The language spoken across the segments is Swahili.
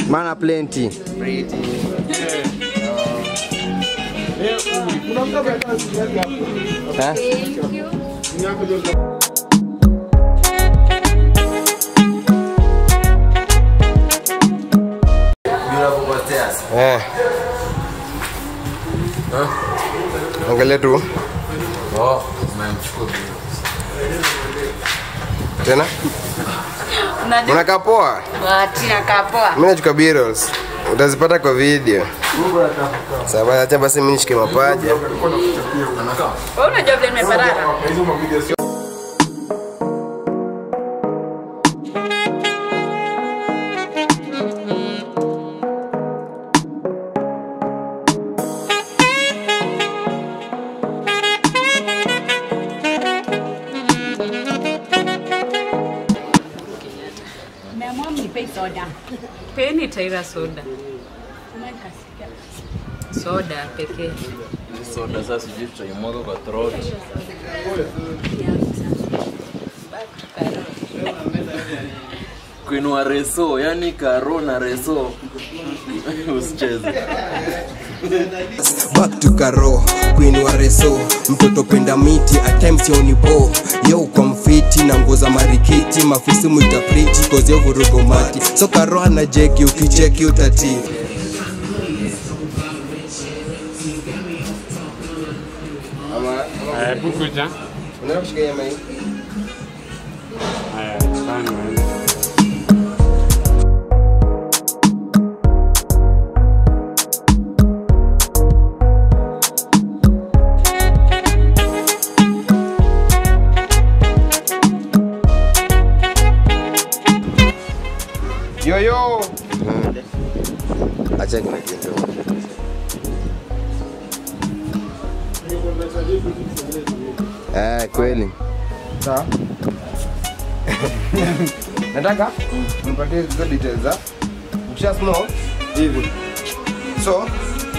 Mana plenty. Pretty. Huh? Thank you. Angalia tu. Oh, nimemchukua. Tena? Unakaa poa? Tina kapoa. Mimi nachukua B-rolls. Utazipata kwa video. Sawa, acha basi mimi nishike mapaja. Wewe unajua vile nimeparara? Soda. Peni taira soda. Soda pekee. Soda sasa sijui tutaimwaga kwa throat. Kuinua reso, yani karo na reso. Usicheze. Back to Karo, Queen wa Reso. Mtoto penda miti, at times yoni po. Yo kwa mfiti, na nguo za marikiti. Mafisi mwita pretty, cause yo vurugo mati. So Karo ana jeki, ukicheki utati. Bukuja. Unataka kushika yama hii? Haya, sana. Yo yo. Acha kuna kitu. Kweli. Sawa. Nataka nipatie hizo details za. Ukisha small hivi. So,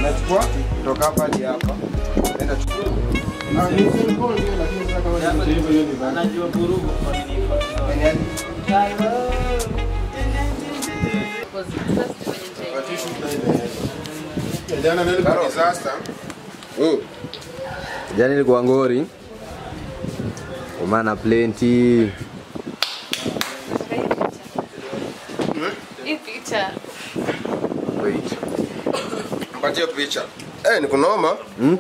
nachukua kutoka hapa hadi hapa. Nenda chukua. Anajua burugu kwa nini? Jana nani kwa disaster? Jana nilikuwa Ngori. Mana plenty. Hii picha. Wait. Mpatie picha. Ni kunoma. Ni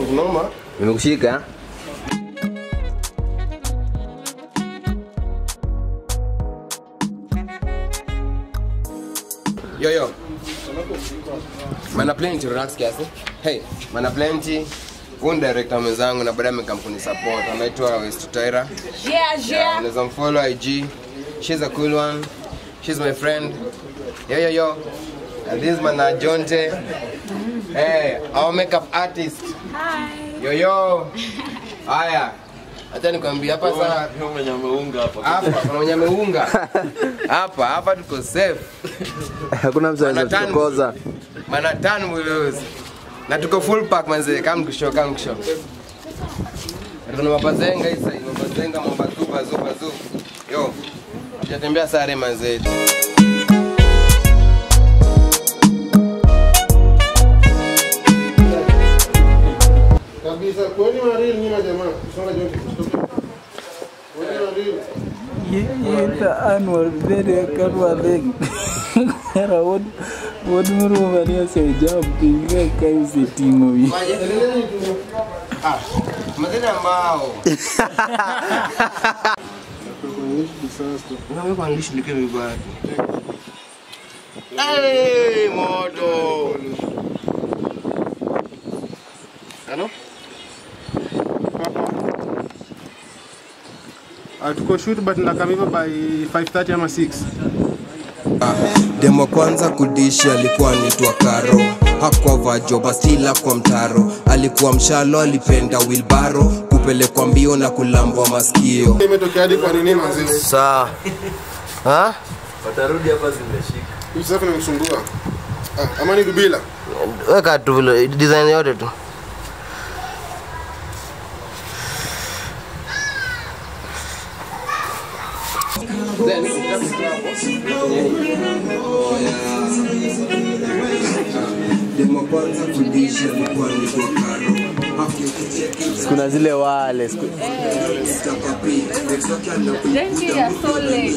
kunoma. Nimekushika. Yo yo. Mana plenty relax kiasi. Hey, mana plenty. Huyu director mwenzangu na baadaye amekampuni support. Anaitwa West Tyra. Yeah. Unaweza mfollow IG. She's a cool one. She's my friend. Yo. And this man Jonte. Hey, our makeup artist. Hi. Yo. Haya. Acha nikwambie hapa sasa Mwenye ameunga hapa. hapa kuna mwenye ameunga. Hapa tuko safe. Hakuna mtu anaweza kukoza. Mana tano mwezi. Na tuko full pack manze, come kushow. Tuna mabazenga hizi, mabazenga mabazuba. Yo. Tutatembea sare manze. Kabisa, kwani maril nyima jamaa. Songa jonte. Kwani maril. Yeta anwar dede karwa deng. Era wod muru vania se jam pinga kai se tingo wi. Mazina mbao. Disaster. Wewe kwa English like vibaya. Hey, moto. Ano? Tuko shoot but nakamiva by 5:30 ama 6. Demo kwanza kudishi alikuwa anaitwa Karo. Hakuwa vajo bastila kwa mtaro. Alikuwa mshalo, alipenda wilbaro. Kupelekwa mbio na kulambwa masikio. Imetokea hadi kwa nini manzi? Sawa. Watarudi hapa zimeshika. Hivi sasa nimekusumbua. Ama ni dubila. Weka tu vile design yote tu. Kuna zile wale Genty, you're so late.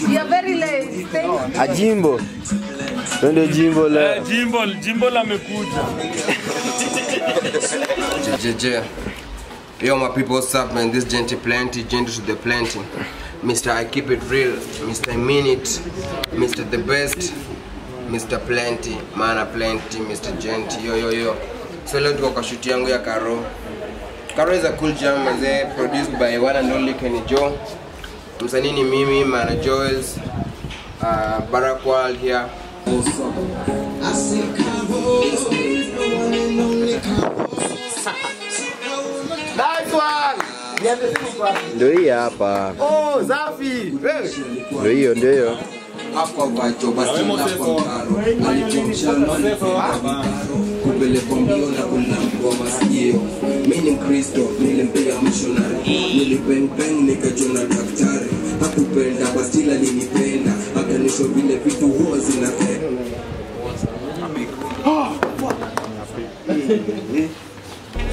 You're very late. Ajimbo. Ndio Jimbo la. Jimbo la mekuja. JJ. Yo my people, what's up man? This Genty Plenty, Genty to the Plenty. Mr. I keep it real, Mr. I mean it, Mr. the best, Mr. Plenty, Mana Plenty, Mr. Genty, yo. So leo tuko kwa shoot yangu ya Karo. Karo is a cool jam manze, produced by one and only Kenny Joe. Msanii ni mimi, Mana Joels, Barakwal here. Nice one. Ndio hii hapa. Oh, Zafi. Ndio hiyo. Hapo bacho basi hapo Karo. Kupeleka mbio na kulambwa masikio. Mimi ni Mkristo, nilimpea missionary. Nilipeng nikajona daktari. Hakupenda basi ila nilipenda. Akanisho vile vitu huwa zinapenda.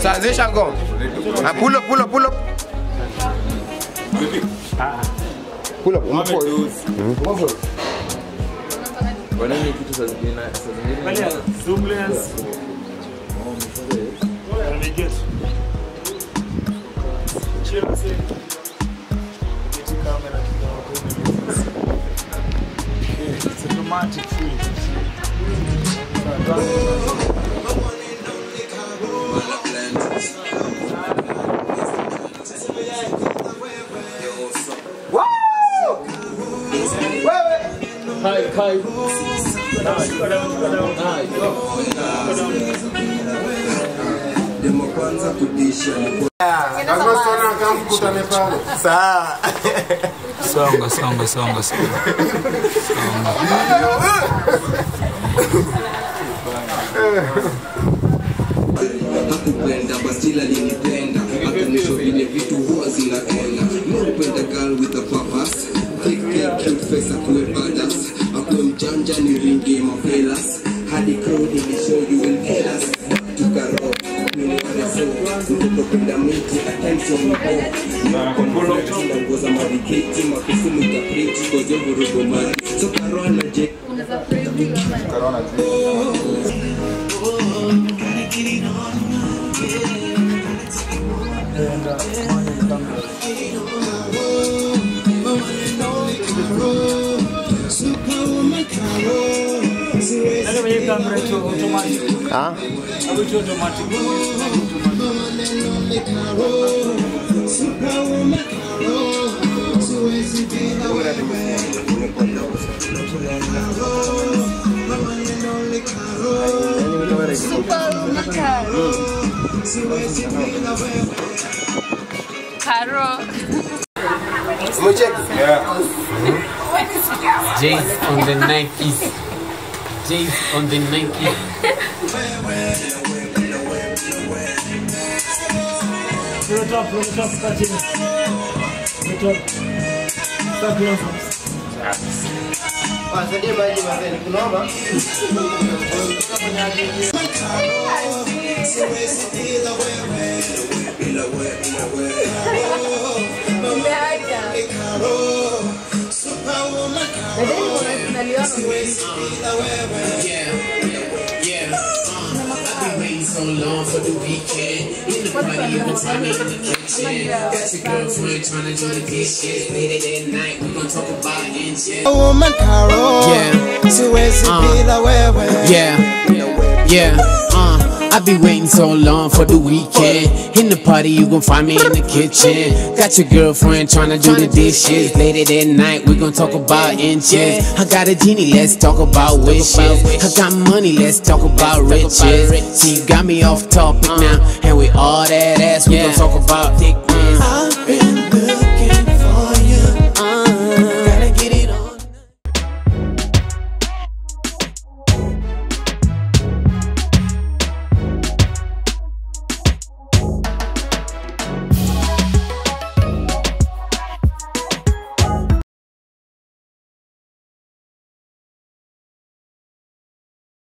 Sanzisha ngoma. Pull up. Pull up. Kwa nini kitu saa zingine Zoomless. Cheers. It's a dramatic film. Demo kwanza kudisha. Lazima sana kama kukutane pale. Sawa. Songa. Hakupenda basi ila nilipenda. Akanisho vile vitu huwa zinaenda. Nilipenda girl with a purpose. Cute face akuwe badass. Akuwe mjanja ni ringi mafelas. Hadi crowd ili show you will kill us. Tukaro kwini wareso. Mtopenda miti attention mpo. Ngoza marikiti makusumu kapriti. Koze vurugo mari. So karo anaje. Ah? Karo. James on the 90s. James on the 90s. So long for the weekend. In the party, you can find me in the kitchen. Got your girlfriend trying to do the dishes. Late at night, we gon' talk about inches. A woman Carol, siwezi bila wewe. I be waiting so long for the weekend. In the party, you gon' find me in the kitchen. Got your girlfriend tryna do the dishes. Late at night, we gon' talk about inches. I got a genie, let's talk about wishes. I got money, let's talk about riches. See, you got me off topic now, and with all that ass, we gon' talk about thick.